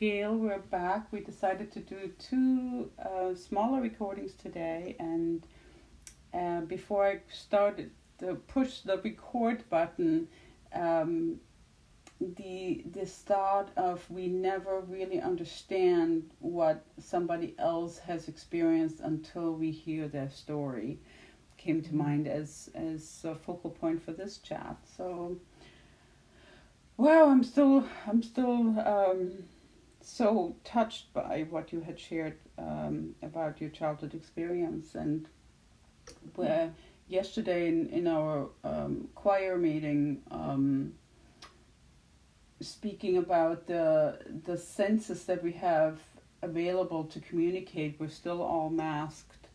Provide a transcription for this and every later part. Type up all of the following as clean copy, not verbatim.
Gail. We're back. We decided to do two smaller recordings today, and before I started to push the record button, the start of we never really understand what somebody else has experienced until we hear their story came to mind as a focal point for this chat. So, wow, I'm still so touched by what you had shared about your childhood experience, and where yesterday in our choir meeting, speaking about the senses that we have available to communicate. We're still all masked,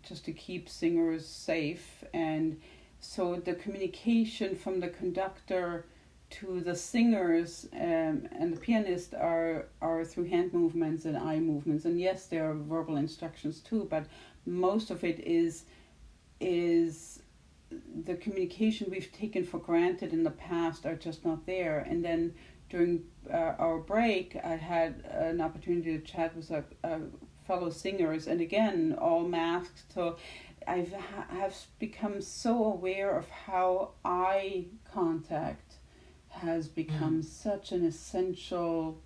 just to keep singers safe, and so the communication from the conductor to the singers and the pianist are through hand movements and eye movements, and yes, there are verbal instructions too, but most of it is the communication we've taken for granted in the past are just not there. And then during our break, I had an opportunity to chat with a fellow singers, and again, all masked. So have become so aware of how eye contact has become such an essential.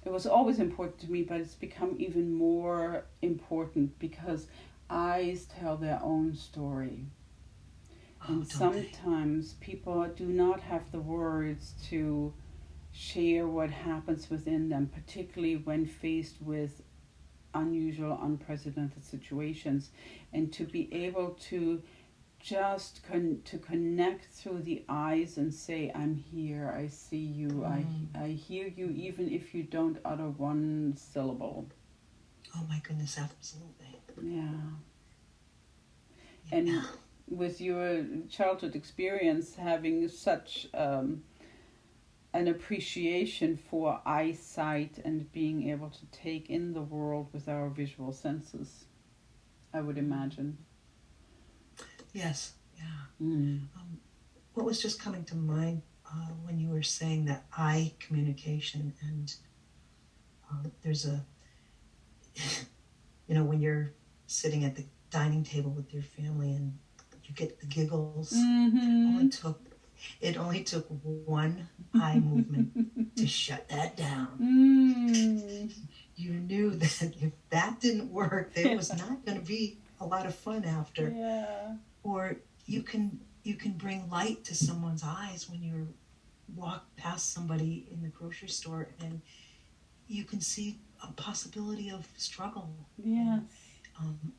It was always important to me, but it's become even more important because eyes tell their own story. And sometimes people do not have the words to share what happens within them, particularly when faced with unusual, unprecedented situations. And to be able to just to connect through the eyes and say, I'm here, I see you, I hear you, even if you don't utter one syllable. Oh my goodness, absolutely. Yeah. And with your childhood experience, having such an appreciation for eyesight and being able to take in the world with our visual senses, I would imagine. Yes, yeah. What was just coming to mind when you were saying that eye communication, and there's a, when you're sitting at the dining table with your family and you get the giggles. Mm-hmm. It only took one eye movement to shut that down. You knew that if that didn't work, there was not going to be a lot of fun after. Yeah. Or you can bring light to someone's eyes when you walk past somebody in the grocery store, and you can see a possibility of struggle, yes,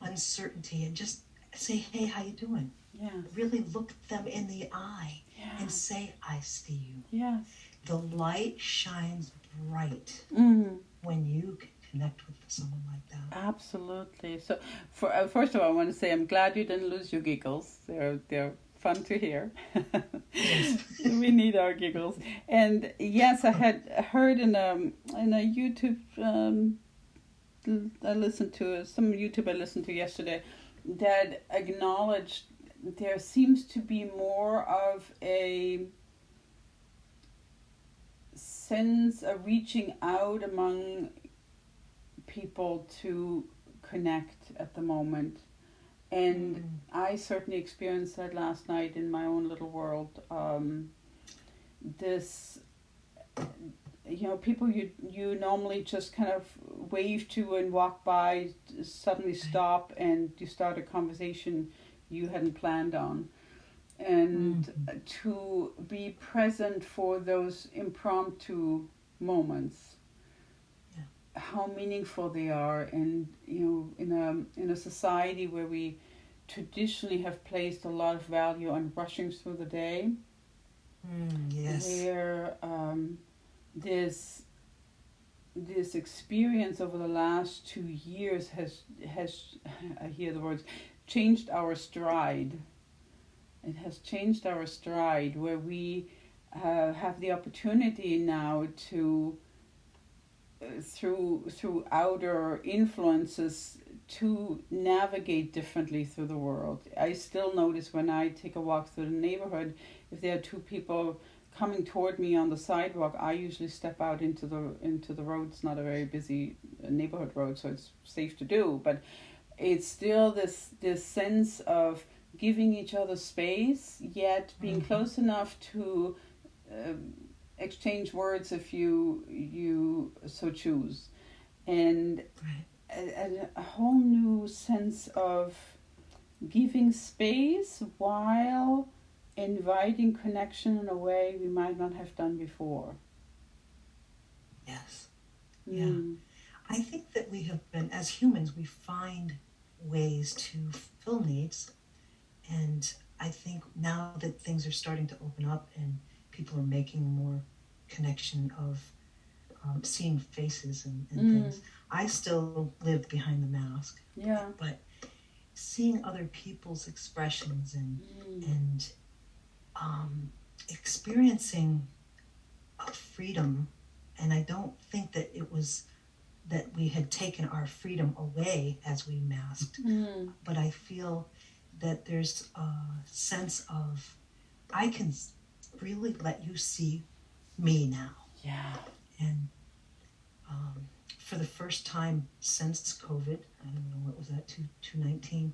uncertainty, and just say, hey, how you doing? Yeah. Really look them in the eye and say, I see you. Yes. The light shines bright when you can connect with someone like that. Absolutely. So, first of all, I want to say I'm glad you didn't lose your giggles. They're fun to hear. Yes. We need our giggles. And yes, I had heard in a YouTube I listened to yesterday that acknowledged there seems to be more of a sense of reaching out among people to connect at the moment. And I certainly experienced that last night in my own little world. This, people you normally just kind of wave to and walk by, suddenly stop and you start a conversation you hadn't planned on. And to be present for those impromptu moments, how meaningful they are. And in a society where we traditionally have placed a lot of value on rushing through the day, where this experience over the last 2 years has I hear the words, changed our stride. It has changed our stride, where we have the opportunity now to, through outer influences, to navigate differently through the world. I still notice when I take a walk through the neighborhood, if there are two people coming toward me on the sidewalk, I usually step out into the road. It's not a very busy neighborhood road, so it's safe to do. But it's still this sense of giving each other space, yet being close enough to exchange words if you so choose, and a whole new sense of giving space while inviting connection in a way we might not have done before. Yes. Yeah. I think that we have been, as humans, we find ways to fill needs. And I think now that things are starting to open up and people are making more connection of seeing faces and things. I still live behind the mask. Yeah. But seeing other people's expressions and experiencing a freedom, and I don't think that it was that we had taken our freedom away as we masked, but I feel that there's a sense of, I can really let you see me now. Yeah. And for the first time since COVID, I don't know, what was that, 2019,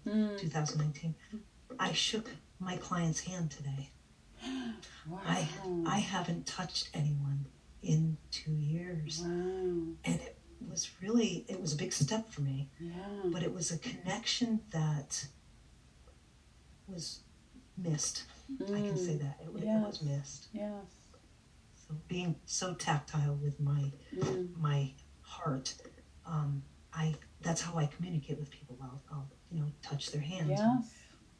I shook my client's hand today. Wow. I haven't touched anyone in 2 years. Wow. And it was a big step for me. Yeah. But it was a connection that was missed. I can say that. It was missed. Yes. So being so tactile with my heart, that's how I communicate with people. I'll touch their hands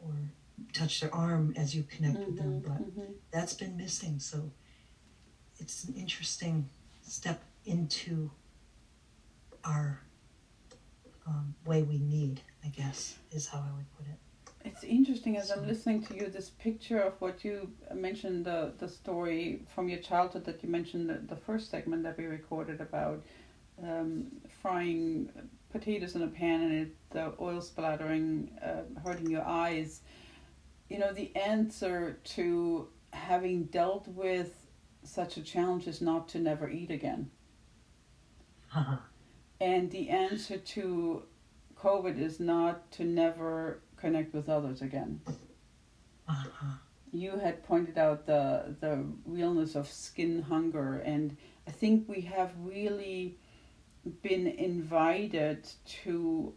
or touch their arm as you connect with them. But that's been missing. So it's an interesting step into our way we need, I guess, is how I would put it. It's interesting as I'm listening to you, this picture of what you mentioned, the story from your childhood that you mentioned, the first segment that we recorded about frying potatoes in a pan and the oil splattering, hurting your eyes. The answer to having dealt with such a challenge is not to never eat again. And the answer to COVID is not to never connect with others again. You had pointed out the realness of skin hunger, and I think we have really been invited to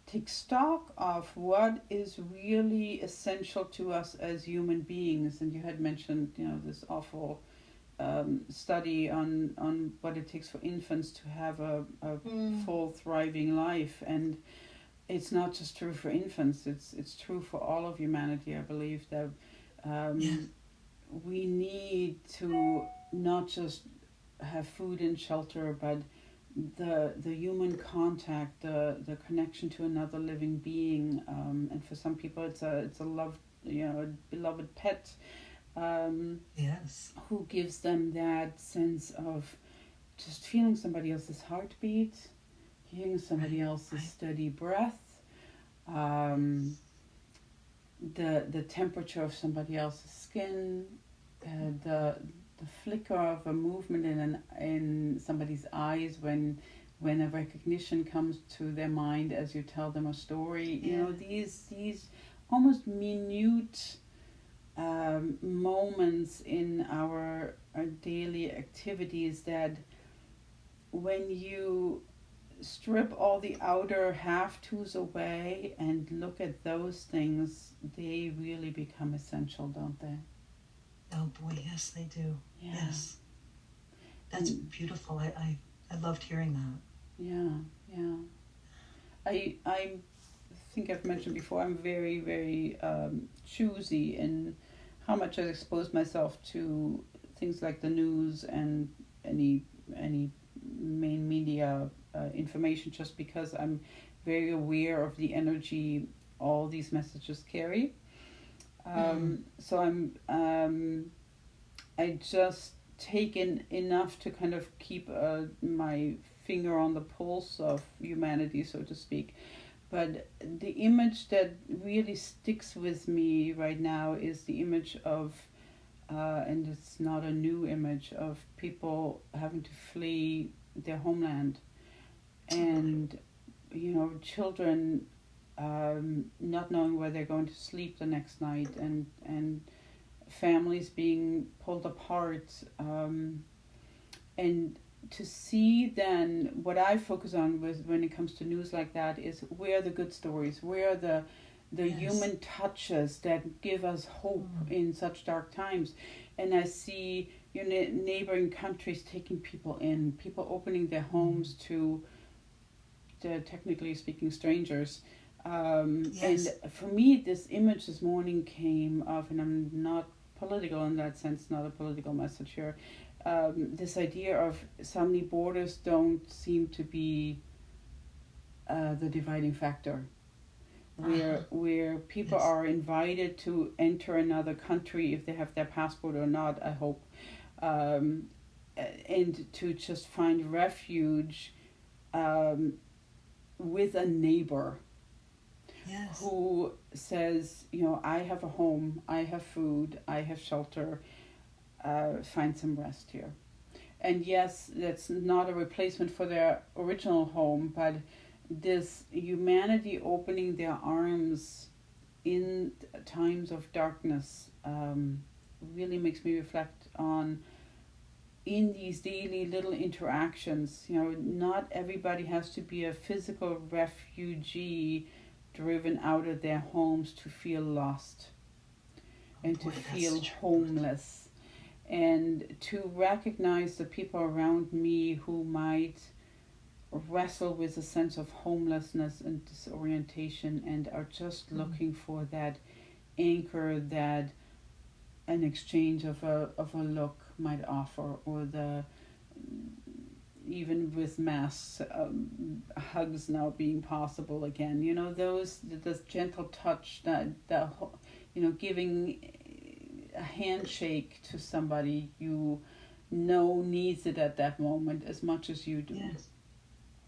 take stock of what is really essential to us as human beings. And you had mentioned, this awful study on what it takes for infants to have a full thriving life, and it's not just true for infants, it's true for all of humanity. I believe that we need to not just have food and shelter, but the human contact, the connection to another living being, and for some people it's a loved, a beloved pet. Who gives them that sense of just feeling somebody else's heartbeat, hearing somebody else's steady breath, the temperature of somebody else's skin, the flicker of a movement in somebody's eyes when a recognition comes to their mind as you tell them a story. These almost minute moments in our daily activities that when you strip all the outer have-tos away and look at those things, they really become essential, don't they? Oh boy, yes they do. Yeah. Yes. That's beautiful. I loved hearing that. Yeah. I think I've mentioned before, I'm very, very choosy in how much I expose myself to things like the news and any main media information, just because I'm very aware of the energy all these messages carry. So I just take in enough to kind of keep my finger on the pulse of humanity, so to speak. But the image that really sticks with me right now is the image of, and it's not a new image, of people having to flee their homeland. And, children not knowing where they're going to sleep the next night, and families being pulled apart. And to see then what I focus on with when it comes to news like that is where are the good stories, where are the human touches that give us hope in such dark times. And I see neighboring countries taking people in, people opening their homes to technically speaking strangers. And for me, this image this morning came of, and I'm not political in that sense, not a political message here, this idea of suddenly borders don't seem to be the dividing factor, where people are invited to enter another country if they have their passport or not, I hope, and to just find refuge with a neighbor who says, I have a home, I have food, I have shelter, find some rest here. And yes, that's not a replacement for their original home, but this humanity opening their arms in times of darkness really makes me reflect on, in these daily little interactions, not everybody has to be a physical refugee driven out of their homes to feel lost and to feel homeless. And to recognize the people around me who might wrestle with a sense of homelessness and disorientation and are just looking for that anchor that an exchange of a look might offer, or even with masks, hugs now being possible again. This gentle touch, that giving a handshake to somebody needs it at that moment as much as you do.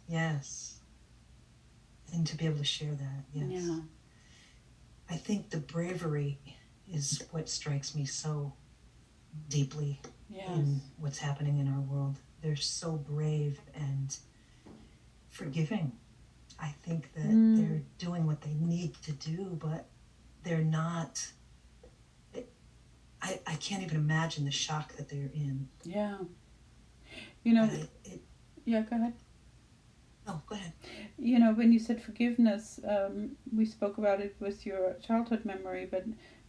Yes. And to be able to share that, yes. Yeah. I think the bravery is what strikes me so deeply in what's happening in our world. They're so brave and forgiving. I think that they're doing what they need to do, but they're not. I can't even imagine the shock that they're in. Yeah. Yeah, go ahead. Oh, go ahead. When you said forgiveness, we spoke about it with your childhood memory, but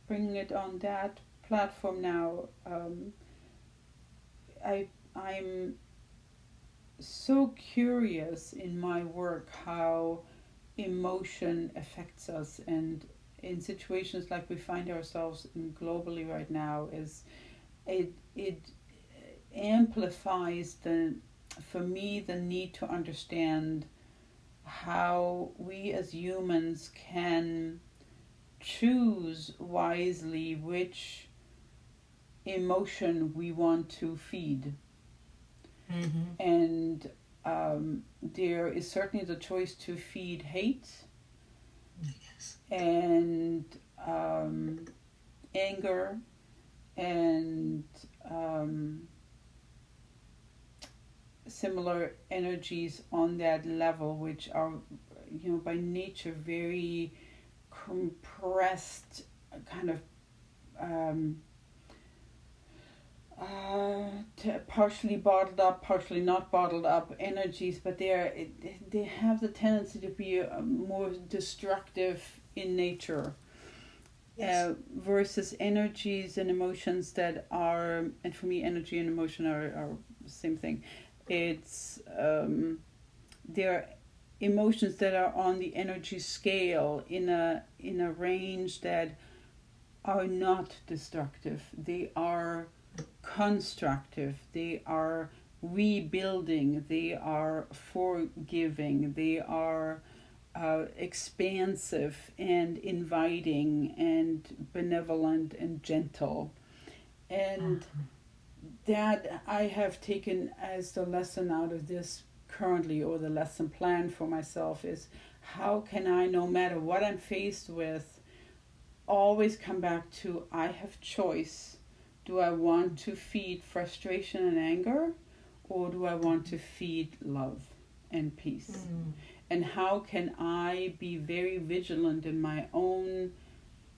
bringing it on that platform now, I'm so curious in my work how emotion affects us, and in situations like we find ourselves in globally right now, is it amplifies for me the need to understand how we as humans can choose wisely which emotion we want to feed. And there is certainly the choice to feed hate and anger and similar energies on that level, which are by nature very compressed, kind of partially bottled up, partially not bottled up energies, but they have the tendency to be more destructive in nature. Versus energies and emotions that are, and for me energy and emotion are the same thing. It's they're emotions that are on the energy scale in a range that are not destructive. They are constructive, they are rebuilding, they are forgiving, they are expansive and inviting and benevolent and gentle. And that I have taken as the lesson out of this currently, or the lesson plan for myself is, how can I, no matter what I'm faced with, always come back to, I have choice. Do I want to feed frustration and anger, or do I want to feed love and peace? And how can I be very vigilant in my own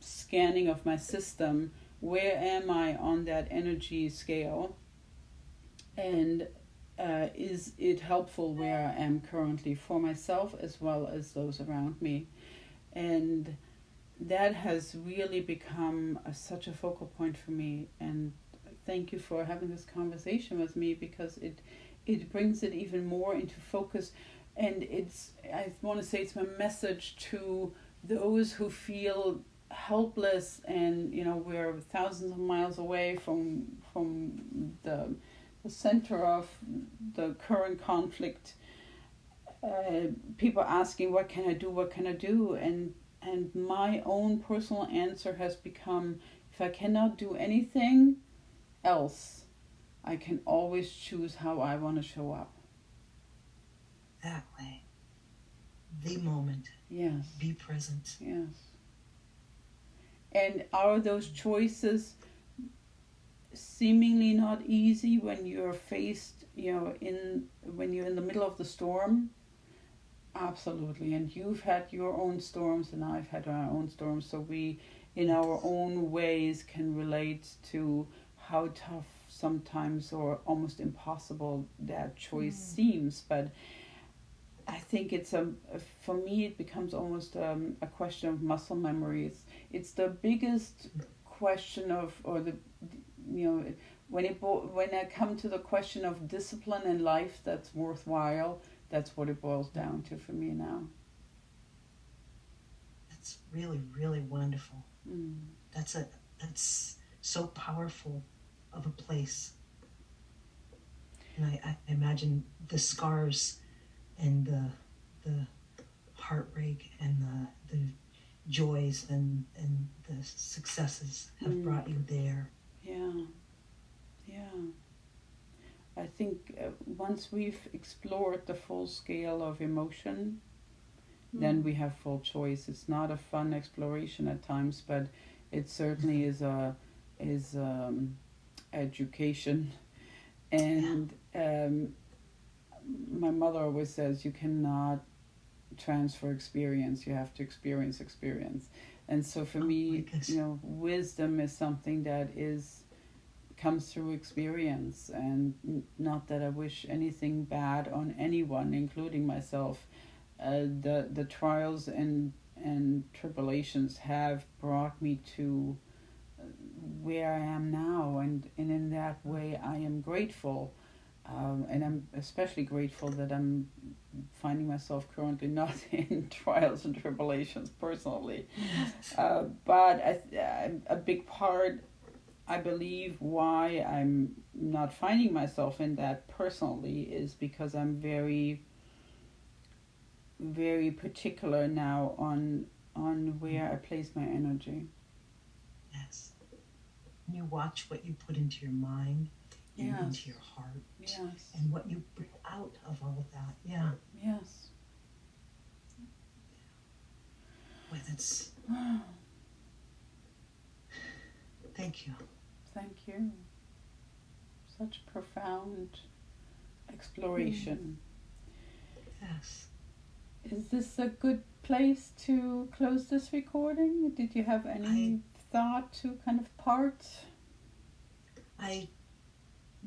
scanning of my system? Where am I on that energy scale? And is it helpful where I am currently for myself as well as those around me? And that has really become such a focal point for me. And thank you for having this conversation with me, because it brings it even more into focus. And I want to say it's my message to those who feel helpless, and we're thousands of miles away from the center of the current conflict. People asking, what can I do? And my own personal answer has become, if I cannot do anything else, I can always choose how I want to show up. That way. The moment. Yes. Be present. Yes. And are those choices seemingly not easy when you're faced, when you're in the middle of the storm? Absolutely. And you've had your own storms, and I've had our own storms, so we, in our own ways, can relate to how tough sometimes, or almost impossible, that choice seems. But I think it's for me it becomes almost a question of muscle memory. It's the biggest question of, or the, when I come to the question of discipline in life that's worthwhile, that's what it boils down to for me now. That's really, really wonderful. That's so powerful of a place. And I imagine the scars and the heartbreak and the joys and the successes have brought you there. Yeah. I think once we've explored the full scale of emotion, then we have full choice. It's not a fun exploration at times, but it certainly is education. And my mother always says, you cannot transfer experience, you have to experience. And so for me, wisdom is something that comes through experience. And not that I wish anything bad on anyone, including myself. The trials and tribulations have brought me to where I am now, and in that way I am grateful. And I'm especially grateful that I'm finding myself currently not in trials and tribulations personally. But a big part, I believe, why I'm not finding myself in that personally is because I'm very, very particular now on where I place my energy. Yes. And you watch what you put into your mind and into your heart. Yes. And what you bring out of all of that. Yeah. Yes. Boy, that's... Thank you. Thank you. Such profound exploration. Yes. Is this a good place to close this recording? Did you have any thought to kind of part?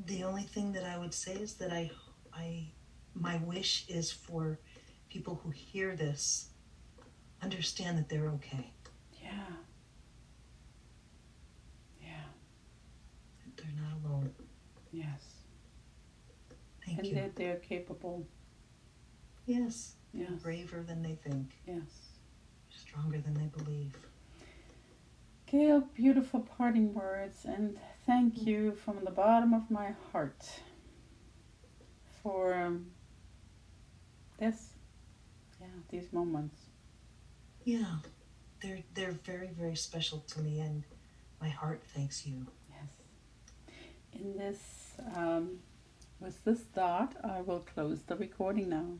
The only thing that I would say is that my wish is for people who hear this understand that they're okay. Yeah. That they're not alone. Yes. Thank you. And that they're capable. Yes. Yes. They're braver than they think. Yes. Stronger than they believe. Gail, beautiful parting words, and thank you from the bottom of my heart for these moments. Yeah, they're very, very special to me, and my heart thanks you. Yes. In this With this thought, I will close the recording now.